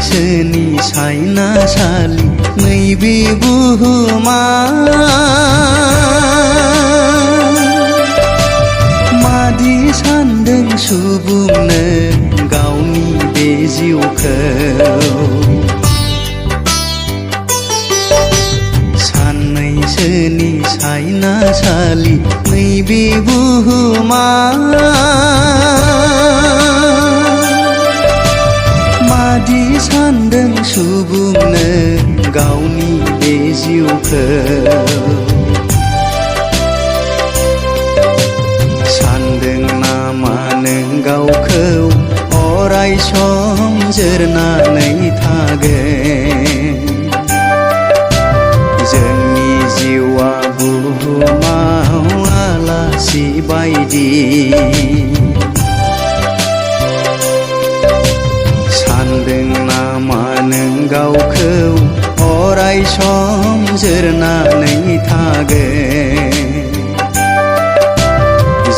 साननैसोनि सायनासालि नैबे बुहुमा मादि सानदों सुबुंनो गावनि बे जिउखौ साननैसोनि सायनासालि नैबे बुहुमा मादि सानदों सुबुंनो गावनि बे जिउखौ सानदों नामा नों गावखौ अराय सम जोरनानै थागोन जोंनि जिउआ बुहुमाव आलासि बायदि सानदों नामा नों गावखौ अराय सम जोरनानै थागोन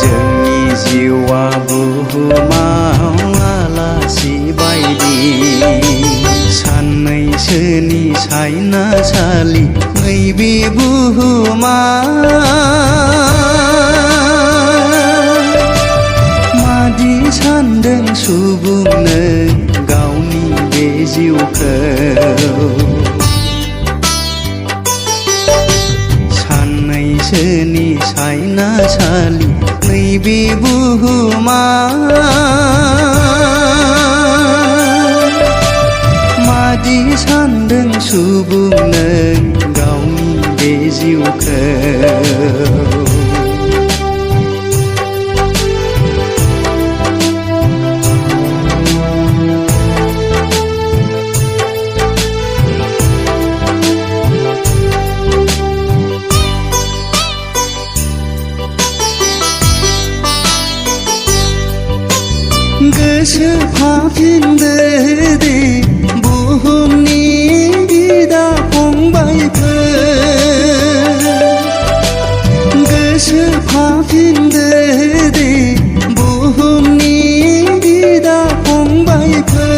जोंनि जिउआ बुहुमाव आलासि बायदि साननैसोनि सायनासालि नैबे बुहुमा मादि सानदों सुबुंनो गावनि बे जिउखौ साननैसोनि सायनासालि नैबे बुहुमा मादि सानदों सुबुंनो गावनि बे जिउखौ गोसोफाफिनदो दे बुहुमनि बिदा फंबायफोर गोसोफाफिनदो दे बुहुमनि बिदा फंबायफोर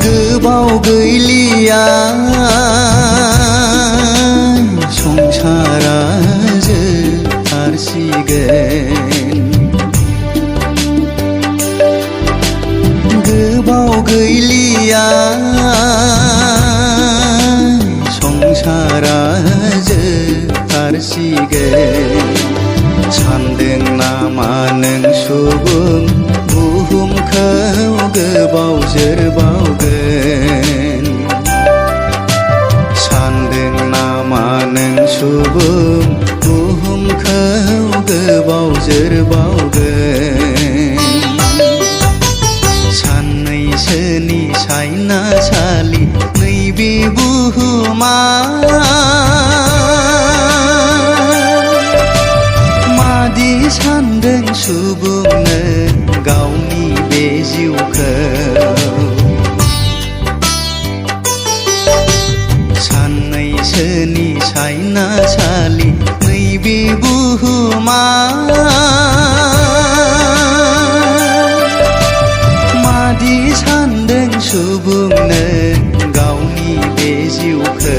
गोबाव गैलिया संसारा जोबथारसिगोन गोबाव गैलिया संसारा जोबथारसिगोन सानदों नामा नों सुबुं बुहुमखौ गोबाव जोरबावगोन सानदों नामा नों सुबुं बुहुमखौ गोबाव जोरबावगोन साननैसोनि सायनासालि नैबे बुहुमा मादि सानदों सुबुंनो गावनि बे जिउखौ साननैसोनि सायनासालि नैबे बुहुमा मादि सानदों सुबुंनो गावनि बे जिउखौ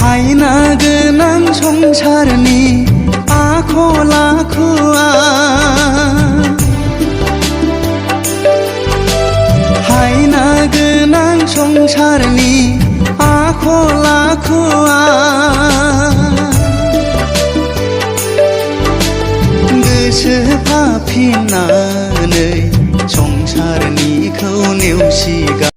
हायना गोनां संसारनि आखल आखुआ हायना गोनां संसारनि आखल आखुआ गोसोफाफिननानै संसारनिखौ नेवसिगा